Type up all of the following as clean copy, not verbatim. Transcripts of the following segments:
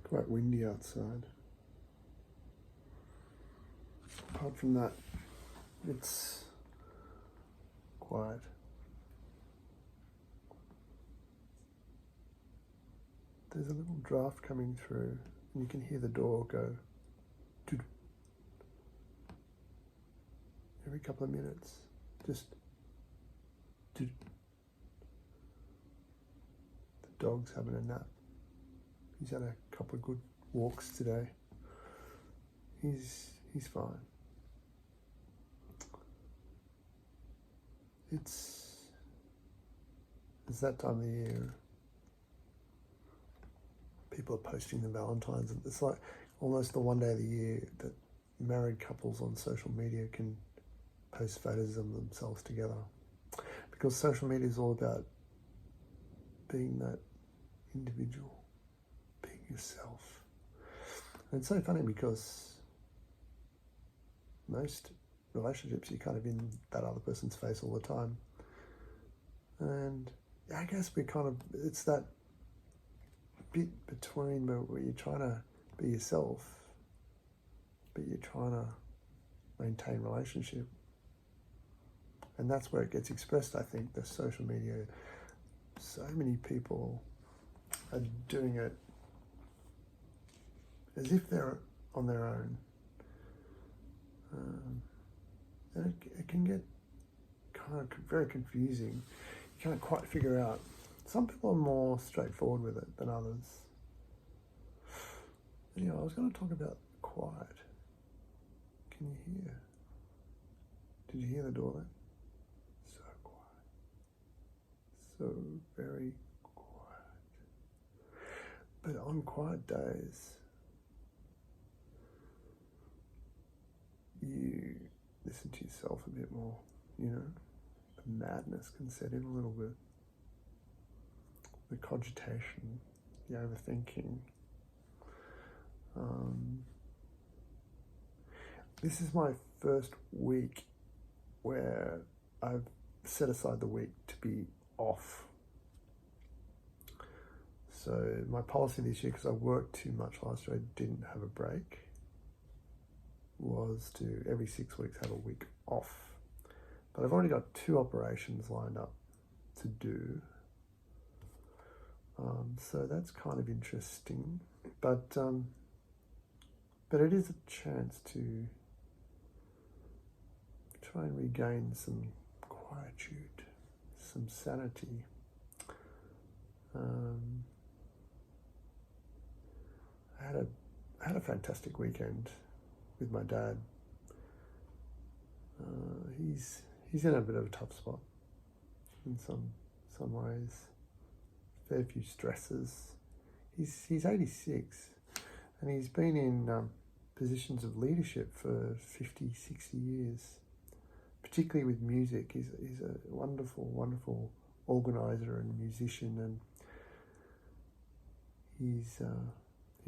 Quite windy outside. Apart from that, it's quiet. There's a little draft coming through, and you can hear the door go doo-doo every couple of minutes. Just doo-doo. The dog's having a nap. He's had a couple of good walks today. He's fine. It's that time of the year. People are posting the Valentines. It's like almost the one day of the year that married couples on social media can post photos of themselves together. Because social media is all about being that individual, being yourself. And it's so funny because most relationships, you're kind of in that other person's face all the time. And I guess it's that bit between where you're trying to be yourself, but you're trying to maintain relationship. And that's where it gets expressed, I think, the social media. So many people are doing it as if they're on their own. And it can get kind of very confusing. You can't quite figure out. Some people are more straightforward with it than others. Anyway, I was going to talk about quiet. Can you hear? Did you hear the door then? So quiet. So very quiet. But on quiet days, you listen to yourself a bit more, The madness can set in a little bit. The cogitation, the overthinking. This is my first week where I've set aside the week to be off. So my policy this year, because I worked too much last year, I didn't have a break, was to every 6 weeks have a week off. But I've already got 2 operations lined up to do. So that's kind of interesting. But it is a chance to try and regain some quietude, some sanity. I had a fantastic weekend with my dad. He's in a bit of a tough spot in some ways. Fair few stresses. He's 86, and he's been in positions of leadership for 50, 60 years, particularly with music. He's a wonderful, wonderful organizer and musician, and he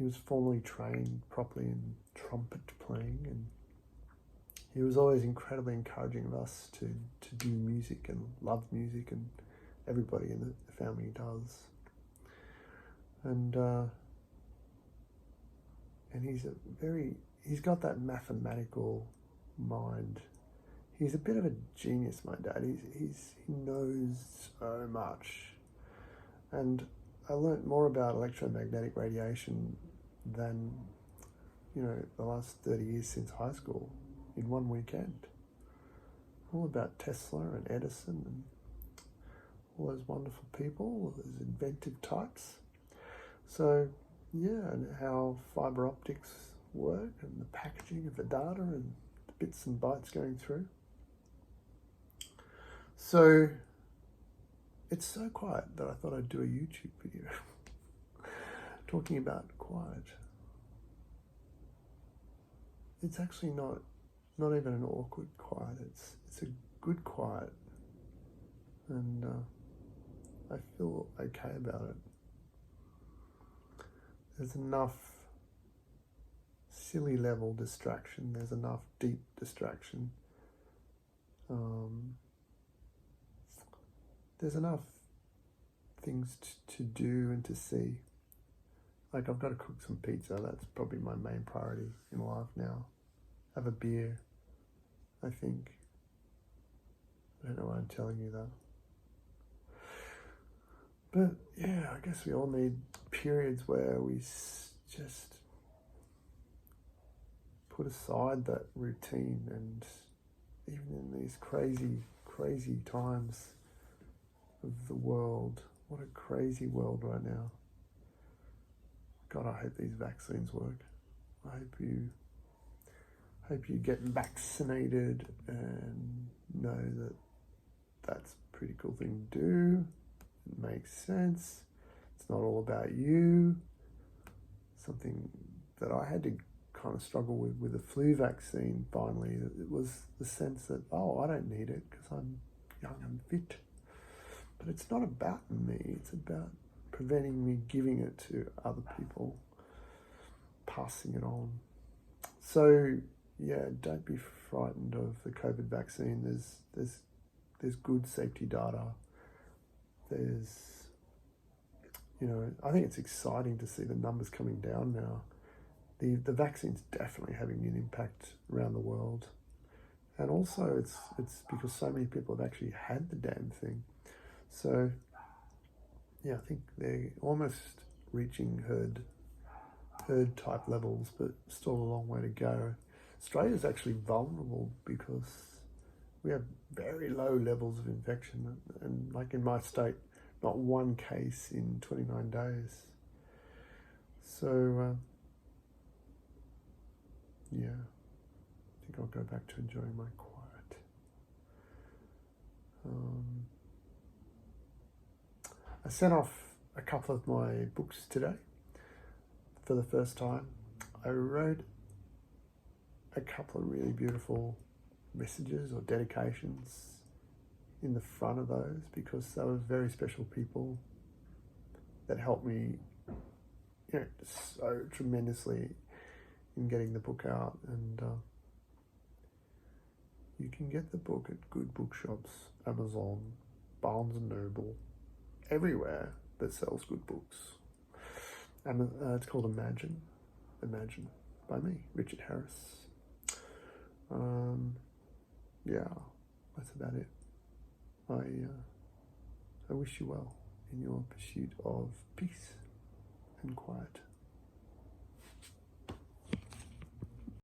was formally trained properly in trumpet playing, and he was always incredibly encouraging of us to do music and love music, and everybody in the family does. And he's got that mathematical mind. He's a bit of a genius, my dad. He knows so much. And I learnt more about electromagnetic radiation than, the last 30 years since high school in one weekend. All about Tesla and Edison and all those wonderful people, all those inventive types. So, yeah, and how fiber optics work and the packaging of the data and the bits and bytes going through. So, it's so quiet that I thought I'd do a YouTube video talking about quiet. It's actually not even an awkward quiet. It's a good quiet, and I feel okay about it. There's enough silly level distraction. There's enough deep distraction. There's enough things to do and to see. Like, I've got to cook some pizza. That's probably my main priority in life now. Have a beer, I think. I don't know why I'm telling you that. But yeah, I guess we all need periods where we just put aside that routine, and even in these crazy, crazy times of the world, what a crazy world right now. God, I hope these vaccines work. I hope you get vaccinated and know that that's a pretty cool thing to do. It makes sense. It's not all about you. Something that I had to kind of struggle with the flu vaccine finally. It was the sense that, oh, I don't need it because I'm young and fit. But it's not about me. It's about preventing me giving it to other people, passing it on. So yeah, don't be frightened of the COVID vaccine. There's good safety data. There's, I think it's exciting to see the numbers coming down now. The vaccine's definitely having an impact around the world. And also it's because so many people have actually had the damn thing. So yeah, I think they're almost reaching herd type levels, but still a long way to go. Australia's actually vulnerable because we have very low levels of infection, and like in my state, not one case in 29 days. So yeah, I think I'll go back to enjoying my quiet. I sent off a couple of my books today for the first time. I wrote a couple of really beautiful messages or dedications in the front of those because they were very special people that helped me, so tremendously in getting the book out. And you can get the book at good bookshops, Amazon, Barnes and Noble, everywhere that sells good books. And it's called Imagine by me, Richard Harris. Yeah, that's about it. I wish you well in your pursuit of peace and quiet.